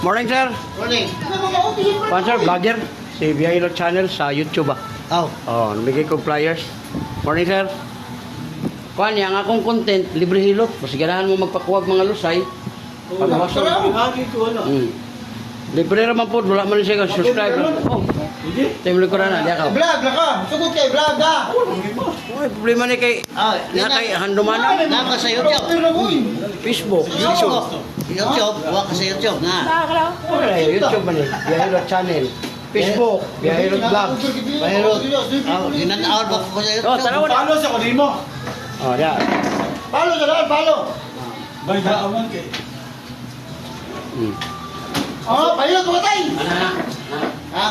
Morning, sir. Morning. Pan, sir, vlogger. Si Biyahilo Channel sa YouTube, Oh. Oh, namigay ko flyers. Morning, sir. Kuan, yang akong content, libre hilot. Mas ganahan mo magpakuwag mga lusay. Pagwasok. Libre naman po, wala man siya subscribe. Oh, time ko na, di ako. Vlog na ka. Sugod kay vlog ka. Oy, problema ni kay na kay handumana. Naka sa YouTube. Facebook. YouTube. Wa ka sa YouTube na. Wala, YouTube man eh. Biyahilo Channel. Facebook. Biyahilo Vlog. Pero ginanaawal ba ko sa Oh, YouTube? tanaw na. Palo sa kanimo. Oh, ya. Palo sa daan, palo. Bay daaman kay. Oh, palo ko tay. Ha?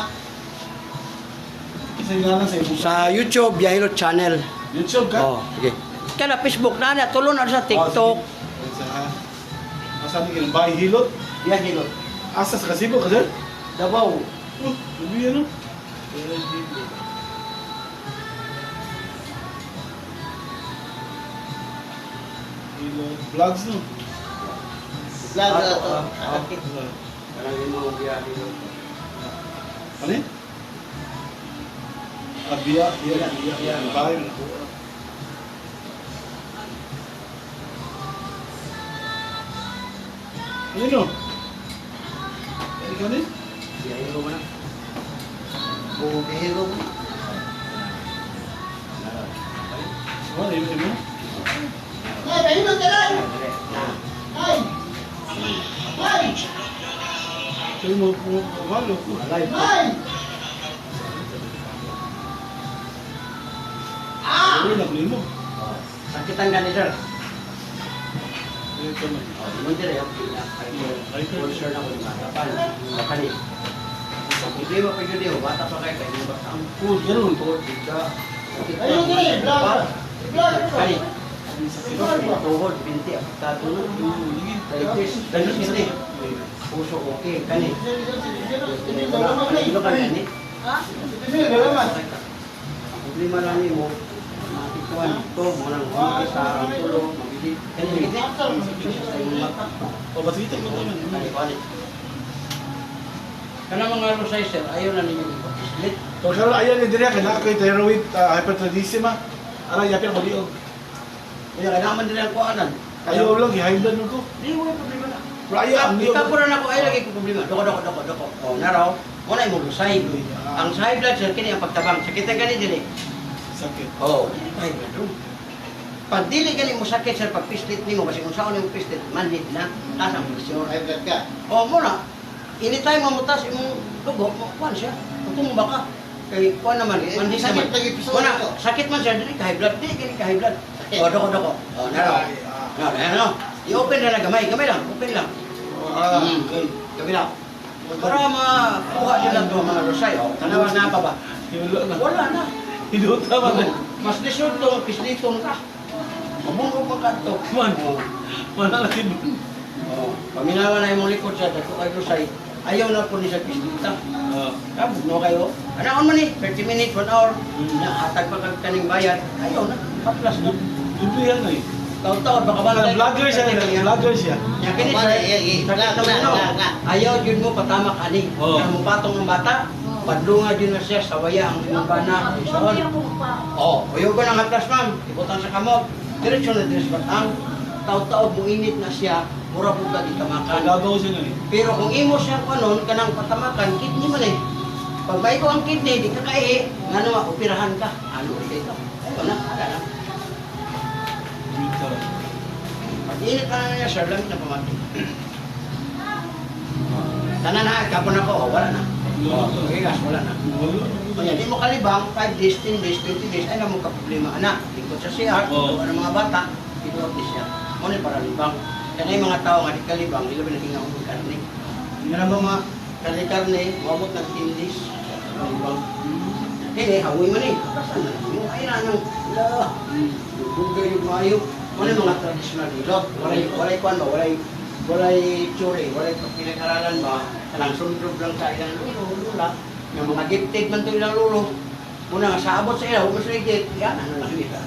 Isa nga sa imo. Sa YouTube, Biyahilo Channel. YouTube ka? Oh, sige. Kaya Facebook na na, tulon na sa TikTok. Asa ni kay bay hilot? Biyahilo. Asa sa kasibo ka sir? Davao. Ubi ano? Hilot vlogs no. Vlog na to. Parang yung mga Biyahilo. Ano? Biya. Bay. Ano no? Ano ni? Biyahilo mo na. Oh, bihiro mo. Ano ni? Ay, pahilot ka lang. Ay. Ay. Kayo mo malo ko. Live. Ay. Ano na mo? Sakitan ka ni sir. Ito na. Naman dire yung sponsor na ko yung matapan. Makani. Hindi mo pa yun bata pa kayo kayo basta ang food ganun po. Ayun ka rin, vlog. Vlog. Kani. Tuhod, binti, apektado na. Diabetes, dalos hindi. Puso okay, kani. Ano ka kani? Problema lang ni mo. Matikuan ito, munang humigay sa ang tulong, mabili. Kani, O ba't dito mo naman? Kana mga rusay sir, ayaw na ninyo ipag-split. So, karon ayan ni dire kay kay thyroid hypertradisima. Ara yapir mo diog. Kaya kailangan din ang kuanan. Ayaw lang high blood mo ko. Di mo problema na. Pero ayaw ang diog. Ikapuran ako ay lagi ko problema. Doko. Oh, naraw. Muna mo lusay. Ang sa high blood sir kini ang pagtabang. Sakitan gani dili. Sakit. Oh, high blood. Pag dili gani mo sakit sir pag pistit nimo kasi kung saan nimo pistit manhid na asa ang presyon. Ay, vlog ka. Oh, muna. Anytime mamutas imong dugo, kuan siya. Kung mo baka kay kuan naman, manhid Sakit naman. lagi piso. Muna, sakit man siya dili ka high blood, dili kini ka high blood. Oh, doko. Oh, naraw. Ano? I-open na lang, gamay lang, open lang. Kabila. Para makuha nila ito mga rosay. Tanawa na pa ba? Wala na. Hiduta man. Mas lisod ito, pislitong ka. Mabungko pa ka ito. Wala lagi. Paminawa na yung likod siya, dako kay rosay. Ayaw na po niya sa pislita. Kabog no kayo. Ano man eh, 30 minutes, 1 hour. Nahatag pa kag kaning bayad. Ayaw na, kaplas na. Dubi yan eh. Taon-taon, baka ba Vlogger siya. Vlogger siya. Yan kini ayaw jud mo patamak ani. Oo. Kaya mo patong ang bata, padlunga jud na siya sa waya ang bana. Oh, uyo ko nang haplas ma'am. Ibutan sa kamot. Diretso na diretso batang. Taon-taon mo init na siya, mura pud ka di tamakan. Gagaw siya nga eh. Pero kung imo siya kanon kanang patamakan, kidney man eh. Pag may ko ang kidney, di ka kaihi, ngano operahan ka. Ano ito? Ayun na, ada na. Pag-init ka na niya, sir, lamit na pamati. Tanan na, kapon ako, wala na. Okay, gas, wala na. Kaya di mo kalibang, 5 days, 10 days, 20 days, ay naman ka-problema. Anak, ikot sa CR, ikot ng mga bata, ikot siya. Muna para libang. Kaya yung mga tao nga di kalibang, di labi naging ang karne. Hindi na ba mga karne-karne, mabot ng 10 days, libang. Hindi, hawi man eh. Kasan na lang. Yung ay na nang, dugay yung mayo. Muna mga traditional hilot. Walay kwan ba, walay tsuri, walay pinag-aralan ba. Kanang sundrog lang sa ilang lula. Yung mga gifted man ito ilang lulo. Muna nga sa abot sa ilaw, mas legit. Yan, ano lang kita.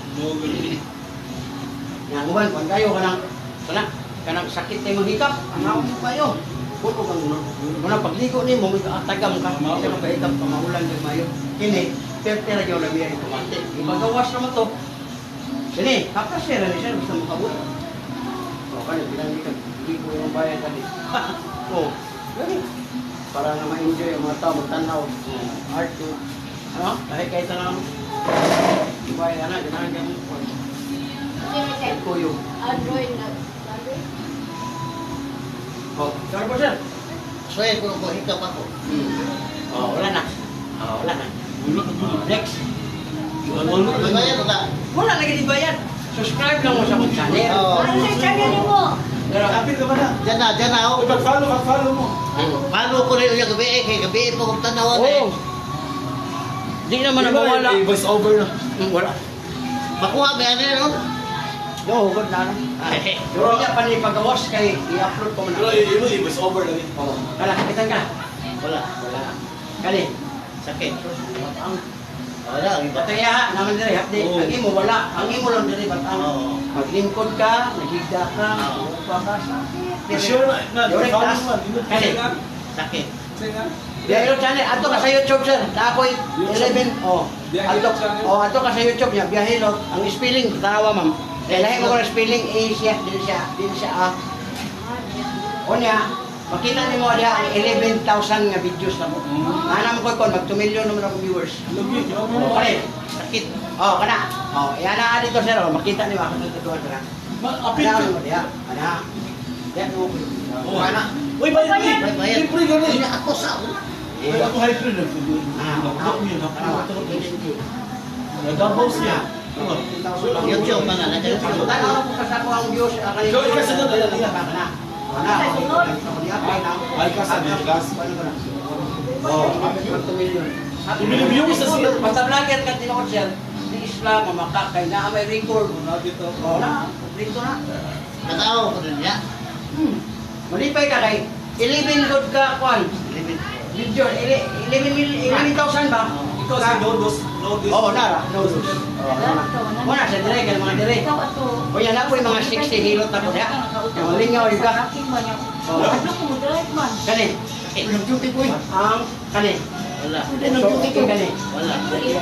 Yan, uban, kung kayo kanang sakit tayo maghikap, ang mo kayo. Puno kang uno. Muna pagligo ni mo, tagam ka. Hindi ka paitap ka, maulan kag mayo. Kini, pertera yung labiya ito mati. Ibagawas naman to. Sini, kapasira ni siya, gusto mo kabuhay. O, kaya, pinanggit ka, ligo yung bayan ka din. O, gani. Para na ma-enjoy ang mga tao, magtanaw. Art to. Ano? Kahit kahit na bayan na, ganahan mo. Kahit ko yung. Android na. O, sorry po sir. So, eh, kung hikap ako. O, wala na. O, wala na. Next. Magbayad ka. Wala lagi di bayad. Subscribe lang mo sa akong channel. Oo. Ano sa channel mo? Pero Kapit ka ba na? Dyan na ako. Pag-follow mo. Paano ko rin yung gabi kay gabi po kung tanawan eh. oo. Di naman na mawala. Voice over na. Wala. Makuha ba yan yun? Yo, good na. Pero niya pa ni pagawas kay i-upload ko Pero man. yun yung voice over lang. Oo. Kala, kapitan ka. Wala. Wala. Kali. Sakit. Ang Wala. Ang iba. bataya naman diri hapdi. Oo. Ang imo wala. Ang imo lang diri batang. Oo. Maglingkod ka, nagigda ka, upa ka. Sure na. Direct Follow task. mo. Kali. Sakit. Biyahe yung channel, ato ka sa YouTube sir. Na ako'y 11. Oh. Biyahe Ato, yung channel. ato ka sa YouTube niya, biyahe lo. Ang spelling, tanawa ma'am. Lahi mo ko ng spelling, din siya, O niya, makita ni mo niya ang 11,000 nga videos na mo. Nanam ko kon mag 2 million naman ako viewers. O, kani, sakit. O, kana. O, yan na dito sir, o, makita niyo ako sa tutuan ka na. Apit Ano ka. mo diya? Ana. Yan mo ko. Oo. Kana. Uy, bayad mo. Bayad. Libre ka na. Hindi ako sa ako. Ay, ako hybrid na. Nag-double siya. YouTube pa nga. Tanaw ko sa ako ang views. Ikaw, ikaw sa dala niya. Kana. Ana. Ay, kasi, gas. Oh, kapit mag 2 million. Tumilibiyong sa siya. Basta vlogger ka tinakot siya, di Islam, mamakakay na may record. Oh, na, dito na. Natao ko rin niya. Malipay ka kay 11 load ka, kwan. Video, 11,000 ba? Ikaw si Dodos. Oo, nara. Wala sa dire, kaya mga dire. Ikaw ato. O yan na po yung mga 60 hilot na po niya. Yung malingaw, yung ka. Aking man yan. Oh. Ano ko mo drive man? Kani. Nag-duty ko eh. Ang, kani. Wala. So, kani. Wala.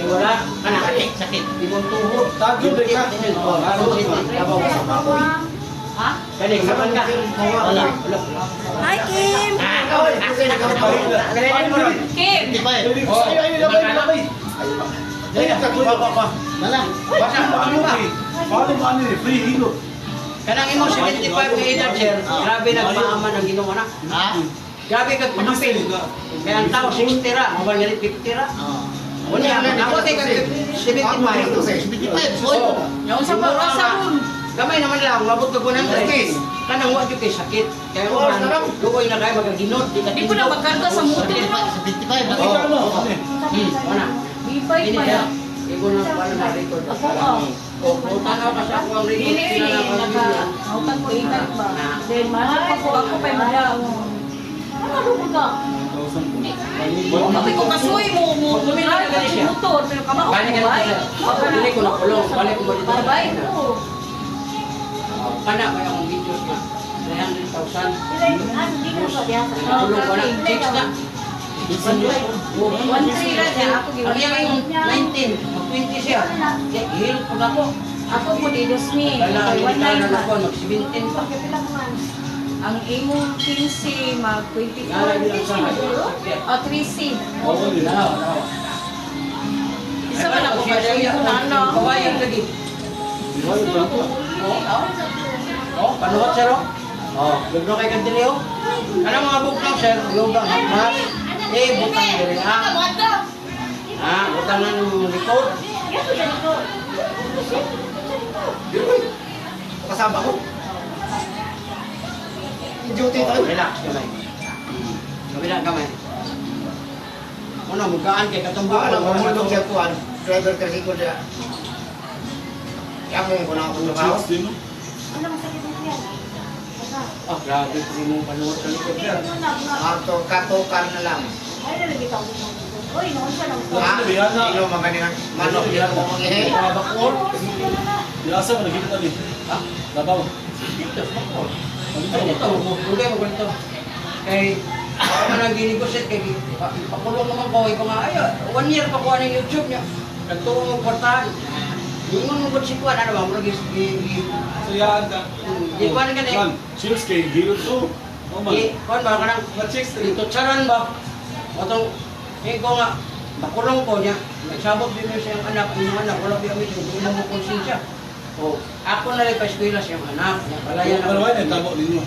Wala, kana. Sakit. Sakit. Ibon tuhod. Tagyo, di ka. Oh, lalo si Tabaw sa baboy. Ha? Kani, kapan ka? Wala. Hi, Kim! Kim! Hindi pa eh. Ay, labay, labay. Wala. Basta, ano ba? Follow mo ano eh, free hilo. Kanang imo 75 ka edad, sir. Grabe nagpaaman ang Ginoo na. Ha? Grabe kag pangapil. Kaya ang tao 60 ra, mabal nga 50 ra. Oo. Unya, ako kay kag 75. 75. Oo. Yung sa bawah sa room. Gamay naman lang, mabot ka 100. Kanang wa gyud kay sakit. Kaya mo man, dukoy na kay magaginot, di ka. Di ko na magkarga sa motor. 75. Ay, ano? Wala. Bipay Ini pa siya. yan. Igo na pala na record. Ako, oh. O, tanaw ka sa ako ang record. Dili, Sila na naka-autan ko ikat ba? Then, mahal ako pa yung mga. Ano ko ka? Bakit ko kasuy mo lumilag ka sa motor, pero kamao ko Balik ka ba? na sir. Balik ko na kulong. Balik ko ba dito? Barbay ko. Kana may akong videos na 300,000. Kulong ko na. 6 na. 1-3 lang niya. Ako Ang yung 19, 20 siya. Hihil ko na ko. Ako po di 2,000. Kaya Kay hindi ka 1,900 na ba? ako, mag-17 pa. Ang imo 15 mag 24. O 3C. Oo, yun. Isa man ako ba siya ko na ano? Kawayan lagi. Oh, panuot sir oh. Oh, lugno kay kadiri oh. Ano mga buklang sir? Yoga hagmas. Butang diri ah. Butang ng likod. Kasama ko. Duty tayo. Relax kamay. Kabila kamay. Ano, mugaan kay katumbuan. Alam mo, mulong siya kuhan. Driver kasi ko siya. Kaya ko na akong nabaw. 60, no? Oh, grabe ko mo panuot sa likod sir. Kato-kar na lang. Ah, Ilo magaling manok nila ko mangihi. Bakor. Yasa mo, nagkita tali. Ha? Labaw. Dito, bakor. Ay, dito, lugay mo ganito. Kay, ako man ang ginigosip, kay, pakulong naman ko, ko nga, ay, 1 year pa kuha ng YouTube niya. Nagtuong mo kwartahan. Ingon mo si Kuan, ano ba, mo lagi, So yan ka. di Kuan ka Kuan, na, chills kay gilot to. Oh man. Kuan ba, kanang, Ma-chicks ito tsaran ba? Matong, ko nga, makulong ko niya, nagsabot din niya siyang anak, yung anak, wala ba yung hindi mo konsensya. O, ako na rin pa-eskwela siyang anak, niya, palayan Pero wala tabo ninyo.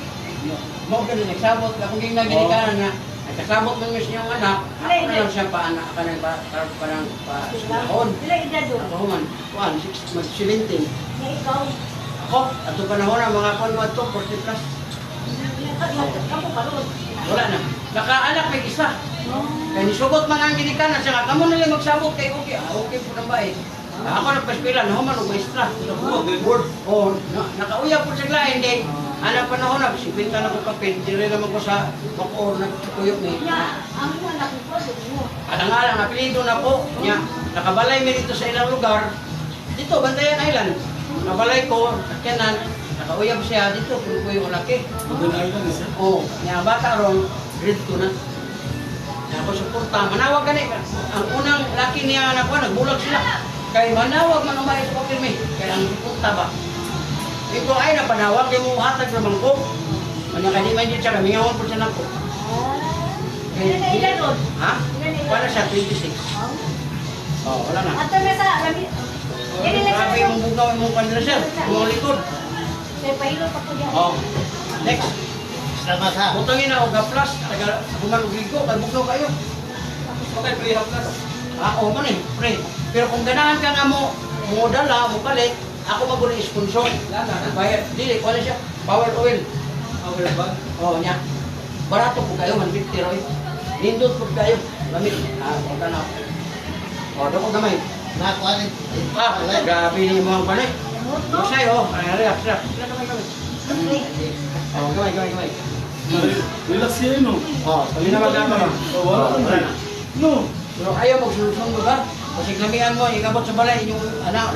mo ganun, nagsabot, akong ging nagilikanan niya, nagkasabot mo niya siyang anak, ako na lang siya pa-anak, kanang parang pa-sinahon. Sila edad doon. Ako man, kuan, 17. Na ikaw. Ako, ato panahon na mga kuan mo ito, 40 plus. Kamu pa ron. Wala na. Nakaanak may isa. Kaya nisugot man ang ginikanan siya, kamo na lang magsabot kay okay. Okay po nang bae. Ako nagpa-eskwela, nahuman og maestra. Word. O, nakauya po siya lain din. Anak panahon na, 50 na ko kapit, dire naman ko sa bakoor na kuyok ni. Ya, ang mga nakikot mo. Alang-alang, apelido na po niya. Nakabalay mi dito sa ilang lugar. Dito, Bantayan Island. Nakabalay ko, sakyanan. Nakauyab siya dito, kung ko yung laki. Maganda island isa. Oo, niya bata ron, grade 2 na. Niya ako suporta, manawag gani. Ang unang laki niya anak ko, nagbulag sila. Kaya manawag man umay sa pirmi. Kaya ang suporta ba? Ito ay napanawag, di mo hatag naman ko. Kanya kanimay din siya, kamingawon po siya na po. Ilan na ilan doon? Ha? Wala siya, 26. Oh, wala na. Ato na sa kami. Yan lang Grabe sa mong bugaw mong pandrasel, mong likod. Kaya pahilo pa ko diyan. Oh. Next. Salamat ha. Butangin na o plus, taga humalugigo, kay bugaw kayo. Okay, pre-hap na. Oo man eh, pre. Pero kung ganahan ka nga mo dala, mo palit, ako maguli sponsor. Bayad, dili, wala siya. Power oil. Okay ba? Oo niya. Barato po kayo, 150 roy. Nindot po kayo. Lamit. Kung na. Dako gamay. Nakuha ni. Grabe ni mo ang panay. Masay, relax, relax. Gamay. Relax kayo no. Sabi na magkama. Wala na. No. Pero ayaw magsulusong mo ba? Kasi klamihan mo, ikabot sa balay, yung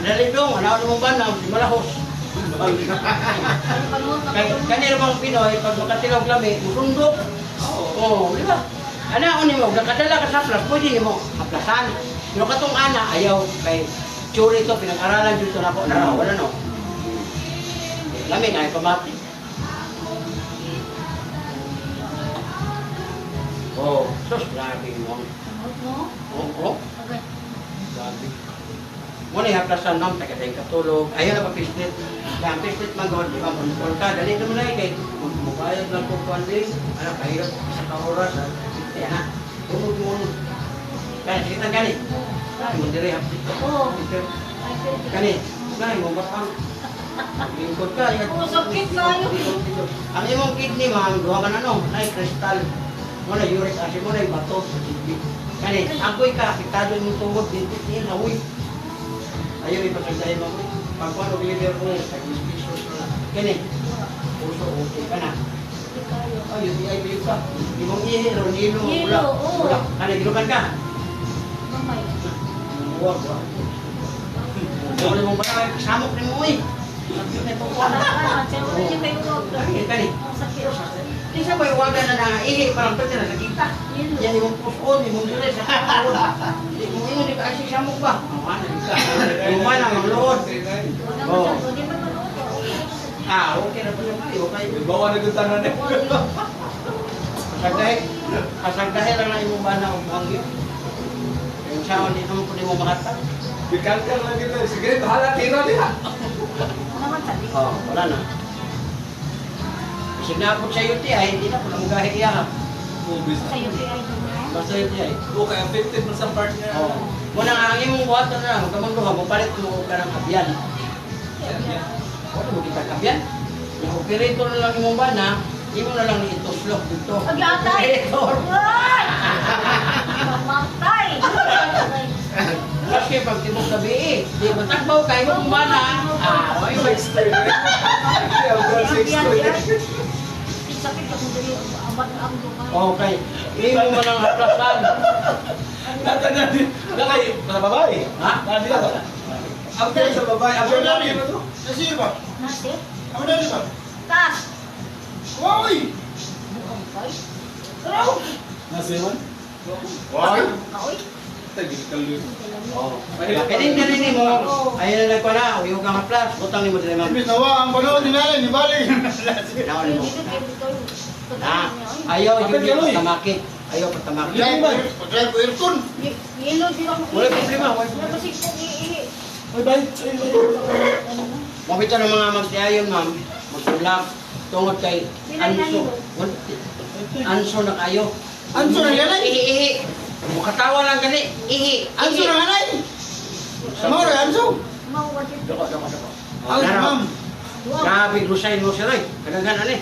dalidong, anak mong banaw, si Malahos. Kanina mga Pinoy, pag makatilaw klami, musundok. Oo, di ba? Anak ni mo, nakadala ka sa plas, pwede mo haplasan. Pero katong ana, ayaw, kay tsuri ito, pinag-aralan dito na ako, wala no. Lami nga, pamati. Oh, sus, grabe mo. Oo. Grabe. Muna yung haplasan ma'am, taga-tayo katulog. Ayaw na pa-pislit. Kaya ang pislit mag-on, di ba? Kung ka, dali naman na kay mubayad lang po kuhan din. Ano, kahirap sa kauras. Kaya na, tulog mo. Kaya, sige na gani. Kaya mo dire haplit. Oo. Gani, gani mo batang. Lingkod ka. Oo, sakit na yun. Ang imong kidney, ma'am, duha ka na no, na kristal. Muna uric acid mo na yung bato sa kidney. Kani, agoy ka, apektado yung tungod, dito, hawi. Ayaw ipasagdahin mo. Pagkuhan o liver mo, tag-ispisos na. Kani, puso, okay ka na. Ay, UTI ba yun ka? Imong ihiro, nilo, Hilo, oo. wala. Kani, gilukan ka. Mamay. Huwag, huwag. Wala mong bala, samok ni mo eh. Sakit na ito ko na. Kani, isa ba iwagan na naihi, parang pwede na nakita. Yan yung puson, yung mundure sa kakawon. Hindi mo yun, di ka asik samok ba? Yung man ang lood. Okay na po siya kayo, okay. Bawa na yung tanan eh. Kasagdahe lang na imong bana o bangyo. Yung saon, di naman po di mo makata. Bikalkal lang kita. Sige, bahala, tira niya. Wala na. Kasi nga po sa UTI, hindi na po na magahi iya. Basta UTI. Okay, affected mo sa part niya. Muna nga, ang imong buhaton na, magkamanduha, mapalit mo ka ng kabyan. Wala mo kita kabyan. Yung operator na lang imong bana, imo na lang ni ituslok dito. Pag-atay! Operator. Mamatay! Kasi pag tibok gabi eh, di ba tagbaw kayo mong bana? Okay, may Sakit ako dali, amat ang lumayan. Okay. Imo mo lang haplasan. Natanda din. Nakay, sa babae. Ha? Nadi ba? After sa babae, after na rin ito. Kasi ba? Nasi? Ako na ba? Tas! Uy! Bukang kay? Nasiman? Why? Kaoy. Tagil kaluyo. Oh. Kaya din mo. Ayun na ko na. Uyog ka plus. Butang ni mo din ma'am. Ibig nawa, ang panood ni Nalay, ni Bali. Naon mo. Ayaw yung patamakit. Ayaw patamakit. Drive ko aircon. Yelo di ako. Wala problema. Wala kasi kung iihi. Ay, bye. Mabita ng mga magtiayon ma'am. Magsulak. Tungod kay Anso. Anso na kayo. Anso na ganay? Ihi. Mukatawa lang gani. Ihi. Anso na ganay? Ano rin, Anso? Mawagit. Doko. Ang ma'am. Grabe, lusayin mo siya rin. Kadang-kadang eh.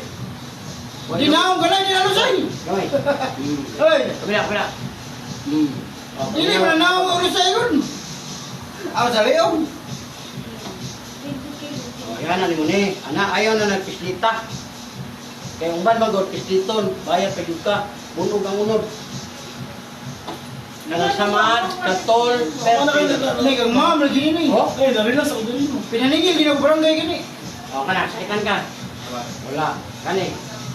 Di na akong ganay, di na lusay. Gawin. Hoy, Kabila. hindi mo na akong lusay yun. Ako sa leong. Yan na mo ni. Ana, ayaw na nagpislita. Kaya umban mag-god pisliton. Bayad pa yun ka. Unog ang unod. Nangasamaan, katol, Hindi kang ma'am, lagi nini. Oh? Ay, narilas ako din mo. Pinanigil, ginag-barangay gini. O, kana, sakitan ka. Wala. Kani.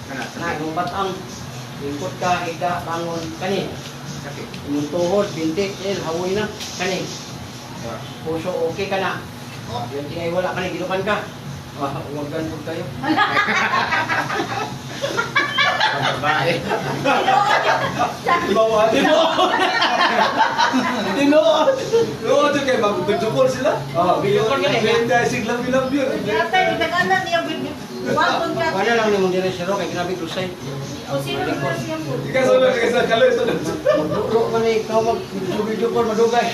Kana, kung batang. Lingkot ka, higa, bangon. Kani. Imong tuhod, bintik, hawoy na. Kani. Puso, okay ka na. Yung tingay wala ka na, gilukan ka. Huwag ganun kayo. Babae. Bawa, Tinood. Tinood kay mag-video call sila. Oh, video call ka na. Kaya siglang bilang yun. Yata, itagalan niya. Wakon ka. Wala lang ni mong dire siro kay grabe kusay. O sino ba siya po? Ikaw sunod, ikaw sa kaloy sunod. Magduro man ikaw mag-video call madugay.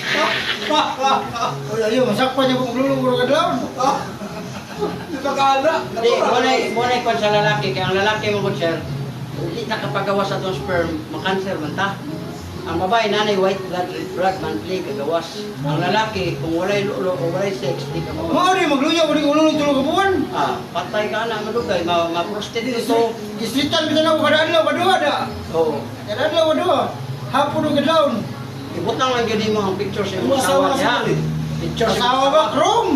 Wala yun, masakpan niya kung maglulunguro ka daw. Di ba kaana? Hindi, muna ikon sa lalaki. Kaya ang lalaki mo sir, hindi nakapagawas sa itong sperm, makanser man ta. Ang babae, nanay, white blood, red blood, monthly, kagawas. Ang lalaki, kung walay lulo o walay sex, di ka mabawas. Mga rin, magluya, wali ko ululong tulog ka buwan. Patay ka na, madugay, ma-prostitute ito. Islitan kita na ako kada adlaw, kadua da. Oo. Kada adlaw, kadua. Hapon o kadlaw. Ibutang lang yun mo ang picture sa iyong Umasawa asawa niya. sila eh. Picture sa Asawa ba, Chrome?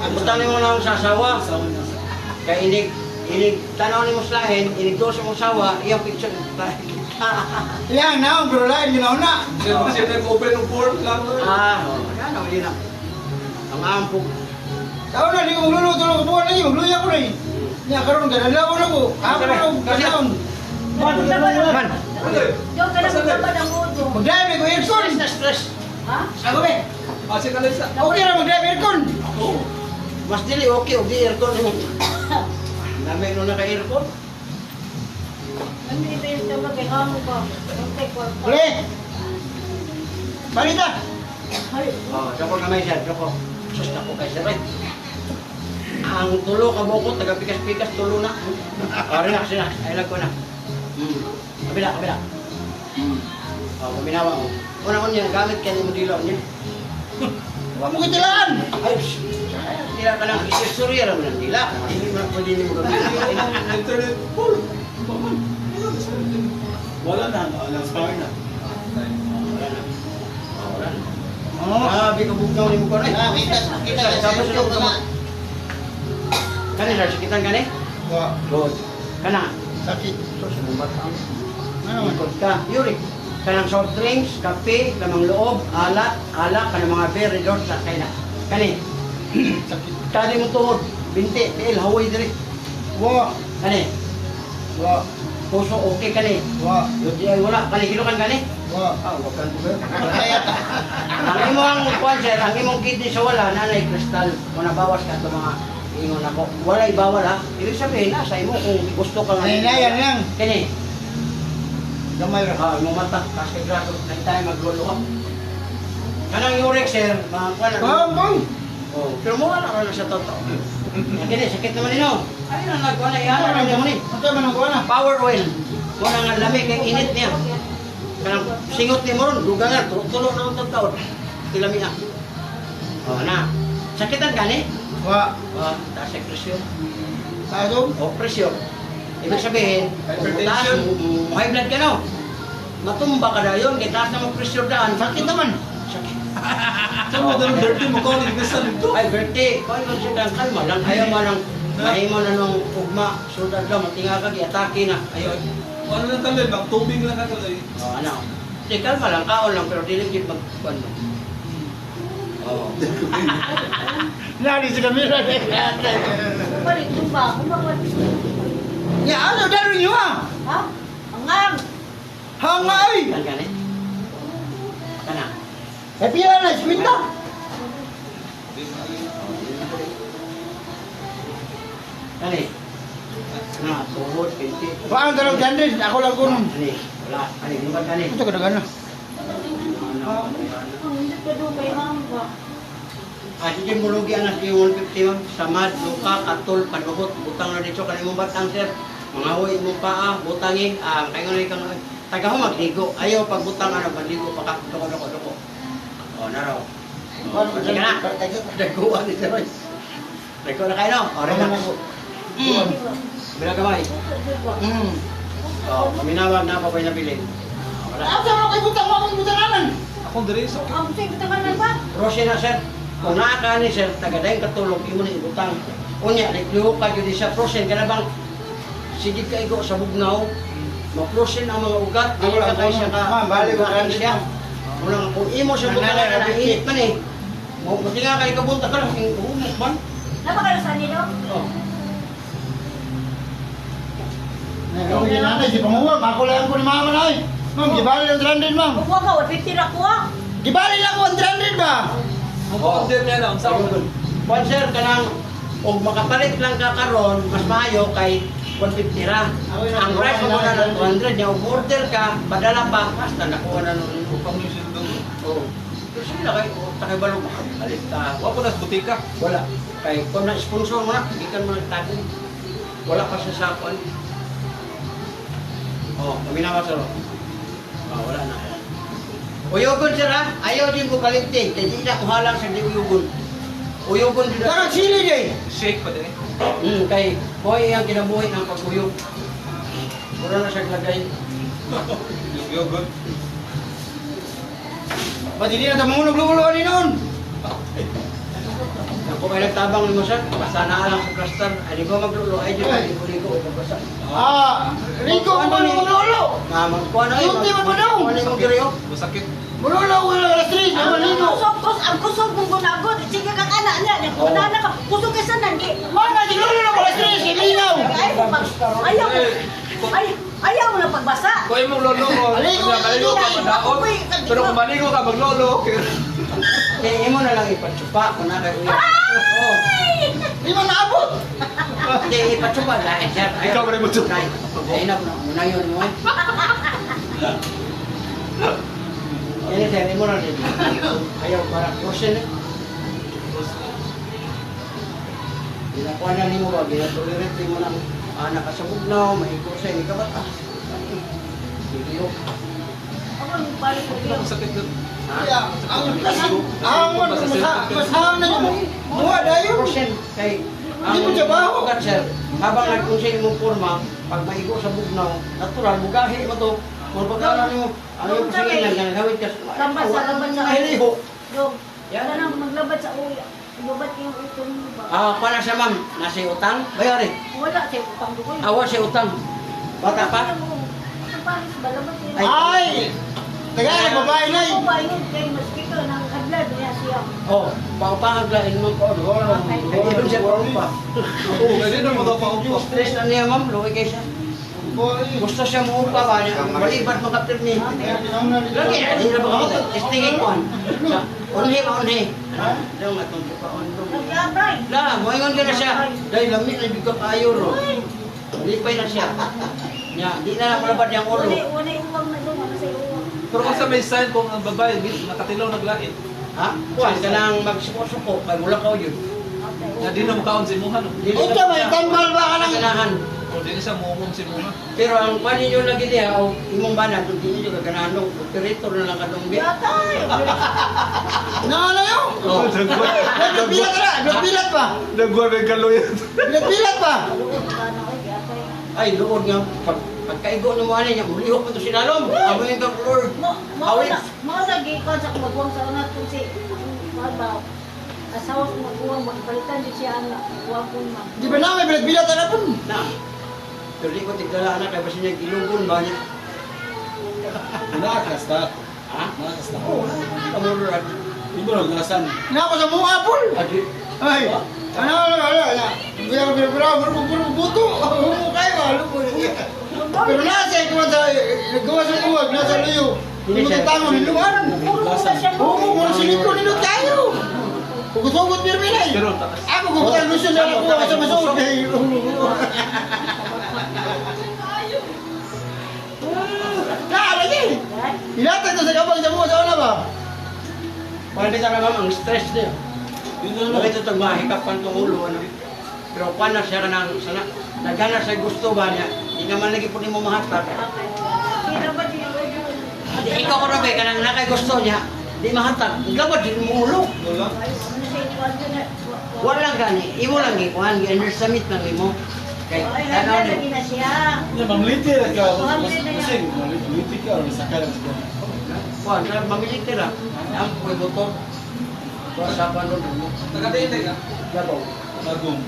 Ibutang mo lang sa asawa. Kaya inig tanaw ni mo sa lahin, inig doon sa mong sawa, iyang picture. Yan na, pero lain, ginaw na. Siya nag-open ng form lang. Yan o, yun na. Ang ampog. Tao na, di ko maglulong tulog ka buwan lagi, magluya ko rin. Niya, karoon, kada adlaw na ko. Hapon o kadlaw. Man, Diyo ka na magkabad ang udo. Mag-drive ko aircon. stress. Ha? Ako ba? Kasi kalay sa. Okay na mag-drive aircon. Mas dili, okay, o di aircon mo. Dami no na ka aircon. Nandito yung tama kay Hamo ba? Okay, kwarta. Uli. Balita. Dako na may siya, dako. Sus na ko kay sir. Ang tulo ka bukot, taga-pikas-pikas, tulo na. Relax, relax. Ay, lag ko na. Kabila. Paminawa mo. Una-un yan, gamit ka ni mo dilo niya. Huwag mo kitilaan. Ay, dila ka lang, isurya lang ng dila. Hindi mo na pwede ni mo gamitin. Internet full. Wala na, alas power na. Wala na. Oo. Sabi ka bugnaw ni mo ko na. Kita. Sabi sa loob ka. Kani, sir, sakitan ka ni? Wah, Good. Kana. sakit. Sus, sumbat ang. Ano man? Ikot ka. Yurik. Kanang soft drinks, kape, kanang loob, alak, kanang mga beer, resort, sa kaya na. Kani. Sakit. Kani mo tuhod. Binti, tiil, hawoy diri. Wah, Kani. wah, Puso, okay kani. wah, Yudi ay wala. Kani, hilukan kani. wah. Wag kang buber. Kaya ta. Ang imong kwan sir, ang imong kidney sa wala, nanay kristal. Kung nabawas ka ito mga ingon ako. Wala ibawal ha. Ibig sabihin, nasa imo kung gusto ka nga. Nainayan lang. Kani. Gamay ra. Imong mata. Kasi grato. Kahit tayo maglolo ka. Kanang uric sir, mga kwan. Bang. Oh, pero mo wala ka na sa totoo. Kani, sakit naman nino. Ay, na nagkuhan na yan. Ano naman ni? Ano man ang kuha na? Power oil. Muna nga lamig kay init niya. Kanang singot ni mo ron, dugangan, tulo na ang taon. Tilami na. O na. Sakitan ka ni? Wah, Taas ang presyon. tasong. O presyon. Ibig sabihin, kung taas, high blood ka no? Matumba ka na yun, kaya taas na mo presyon daan. Sakit naman. Sakit. Saan mo dalang dirty mo ko? Hindi sa nito. Ay, birthday. Kung ano siya daan, kalma lang. Ayaw mo nang, mahimo na nung ugma. Sudan ka, matinga ka, atake na. Ayaw. Ano lang kaloy, bang tubig lang ka kaloy. Oh, ano? Hindi, kalma lang, kaon lang, pero diligid mag-kuhan mo. Oo. Nari sa kamera. Balik mo ba? Kumawat. Ya, ano daron niyo ah? Ha? Angang! Hangay! Kan kan eh? Kana? Sa pila na, iskwinta. Kani? Na, tuhod, pinti. Paano daron gandres? Ako lang ko nun. Kani? Wala. Kani, di ba kani? Ito ka na. Hindi ka doon kay ma'am ba? Sige mulugi anak yung 150 ma'am. Samad, luka, katol, panuhot, butang na dito. Kani mo batang sir. Mga huy mo paa, butangin. Kaya nga ikaw na. Taga ho magdigo. Ayaw pag butang ano, magdigo pa ka. Doko. O, naraw. Sige na. Daguan ni sir. Dago na kayo no? O, rin na. Bila kamay. O, paminawag na pa ba yung nabili? Wala. Asa mo kay butang mo akong butananan? Akong diri sa Ang sige ka na ba? Rosy na sir. Kung naa ni sir, tagadayin katulog, imo na ibutang. Unya, nagluho ka yun siya, prosen ka na bang sigit ka igo sa bugnaw, ma-prosen ang mga ugat, dili ka kayo siya ka, balik ko ugatin siya. Unang, kung imo siya butang na nainit man eh, buti nga kayo kabunta ka lang, yung umok man. Napakalasan nilo? Oh. Yung ginanay, di panguwa, makulayan ko ni mama na eh. Ma'am, gibali lang 300 ma'am. Kuha ka, 150 na kuha. Gibali lang 100 ba? ang order niya lang sa Kung sir, kanang, kung makapalit lang ka karon, mas maayo kay 150 ra. Ang price mo na ng 200, yung order ka, padala pa, basta nakuha na nung upang yung sindong. Oo. Pero sila kayo, takay balong makapalit ka. Wa ko na sa butika. Wala. Kay kung na-sponsor mo na, hindi ka mo nagtago. Wala pa sa sakon. Oo, kami na sir. Wala na. Uyugon sir ha, ayaw din ko kalinting. Kaya di na kuhalang sa di uyugon. Uyugon din Darang sili day. Shake pa din. Kay boy ang kinabuhi ng pag-uyog. Wala na siya lagay. Yung yogurt. Ba't hindi na tamunog lulo ni noon? Ako may nagtabang mo sir, basta na lang sa cluster. Ay di ko maglulo, ay di ko ligo. Basta. Rico, lulo. Magkuha na Yung di mo pa daw. Ano yung giriyo? Masakit. Lulo, wala rastri, Ang ligo. kusog mong gunagod. Sige kang anak niya. Banana ka. Kusog ka sa nandi. Mana, di lulo na wala rastri, linaw. Ayaw mo na pagbasa. Kung imong lolo mo, Aligo, maligo ka madaot. Pero kung maligo ka maglolo, Kaya imo na lang ipatsupa kung na kayo. Oo. Di man naabot. Hindi, ipatsupa dahil sir. Ikaw ba rin mo tsupa? Ay na, muna yun mo. Yan sir, imo na din. Ayaw para kursin eh. Ginakuha na ni mo ba, ginatulirit mo ng nakasabog na, may kursin, ikaw ba ta? Video. Ako yung balik ko yun. masakit doon. Masahan na yun. Buha dayo. Kursin, kay Hindi mo siya baho. ugat sir, habang nagkursin imong forma, pag maigo sa bugnaw, natural, bugahi mo to. Kung pagkala mo, ano yung kusingilan, gagawin ka. Lambas sa laban sa Nahiliho. Dog. Yan. Yan ang maglabad sa uya. Maglabad yung utong mo ba? Paano siya ma'am? Nasa utang? Bayari. Wala siya utang doon. Awa siya utang. Bata pa? Ang panis ba? Labad yun. Ay! Tagay, babae na yun. Babae yun. Kaya maski ka ng hadlad niya siya. Oh, paupahaglain mo ko. Kaya ibig siya pa. Oo, pwede na mo daw pa upo. Stress na niya ma'am, luwi kayo siya. Gusto siya mo upa ba niya? Malibat makapir niya. Lagi, hindi na ba kita? Istingin ko. Unhi. Yung atong pa unhi. Naglabray. La, moingon ka na siya. Dahil lamit na bigod ayo ro. Lipay na siya. Nya, di na malabad yung ulo. Una yung uwang na doon. Ano sa uwang? Pero kung sa may sign kung ang babae, nakatilaw naglait. Ha? Kuwan ka nang magsuko-suko, kay mula ka yun. Na di na makaon si Muhan. Ito, may tambal ba ka ng... Kanahan. O di na siya muhong si Muhan. Pero ang panin nyo lagi diya, o imong banat, kung di nyo kaganahan, operator na lang kadong bit. Yatay! Ano yun? Oh. Nagbilat ka na, nagbilat pa. Nagwa ng kaloyan. Nagbilat pa. Ay, doon nga, pagkaigo ng mga niya, mulihok mo ito sinalom. Amoy yung Lord. Awit. Mga lagi ko sa kumagwang sa una kung si Mabaw. Asawa ko magbuwang, magpalitan din siya ang buwang ko ma. Di ba namin, nagbilat na po. Na. Pero di ko tigdala na kaya basta niya gilugon ba niya. Nakakasta. Ha? Nakakasta. Oo, kamuluran. Hindi mo naglasan. Nako sa mga apol. Adi, Ay, ano. Bira, buto. Humo kayo, halo po. Pero nasa, nagawa sa buwag, nasa layo. Hindi mo tatangon, niluan. Oo, muna silikro, nilot tayo. Hugot-hugot birbilay. Pero Ako, gugutan lusyon na ako sa masuot. Lagi. Hinatag to sa kapag sa mga sa una ba? pwede ka naman ang stress niya. Bakit ito mahikapan itong ulo, ano? Pero kung na siya ka ng sana, nagana sa gusto ba niya, hindi naman lagi po ni mo mahatag. Di ikaw ko rabi, kanang nakay gusto niya, di mahatag. Gabad din mo ulo. wala. Wala gani, imo lang ikuhan, gi-undersubmit lang imo. Kay tanaw ni. Hindi, mamliti ka. Masing, mamliti ka. Or sakay lang sa Kuan, sa mamiliti ra. Ang puy button. Kuan sa panon mo. Taga-Taytay ka? Gabaw. Bagong.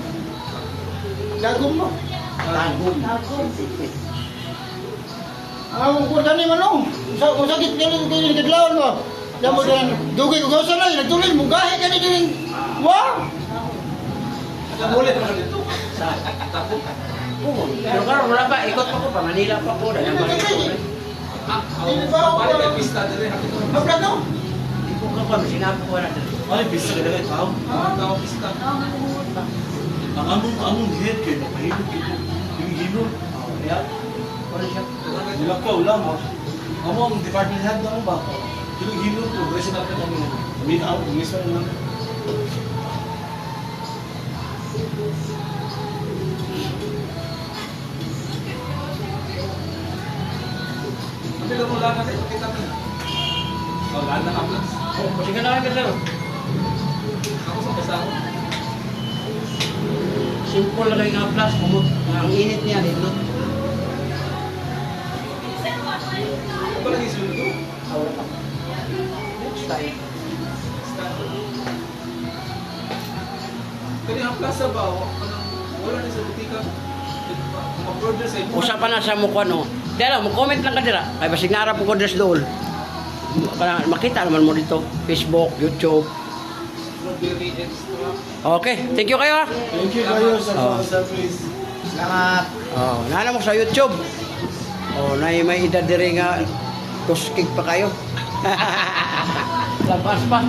Gagom mo. Tagum. Ang kurdan ni manong. Sa sakit kani kadlawon mo. Damo dan dugay ko sa lay nagtulil mo gahi kani din. Wow. Nakamulit naman dito. Sa tapo. Oo. Pero karon wala pa, ikot pa ko pa Manila pa ko dahil ang Balik kay pista dili hapit ko. Abra to. Di ko ka pa sinabi ko na dali. Ay, bisa ka dahil tao. Tao pista. Ang among head kayo, napahilog ito. Yung hilog. Oh, ya. Kuan siya. Wala ka, ulam. Amo ang department head na ba? Yung hilog, progressional ka kami. Sabihin ako, gumiswa na lang. Pero wala na rin kita na. Wala na kaplas. Oh, kasi ka na ka sir. Ako sa kasama. Simple lang nga plus, kumot. Ang init niya dito. Ako pala gisulod ko. Awal pa. Next time. Kani ang plaza ba? Wala na sa butika. Mag-order sa imo. Usapan na sa mo ko ano. Dala mo comment lang ka dira. Kay basig narap ko dress dool. Para makita naman mo dito, Facebook, YouTube. Strawberry extra. Okay, thank you kayo ha. Thank you kayo sa Oh. surprise. Salamat. Oh, nana mo sa YouTube. Oh, may edad diri nga tuskig pa kayo. Labas pa.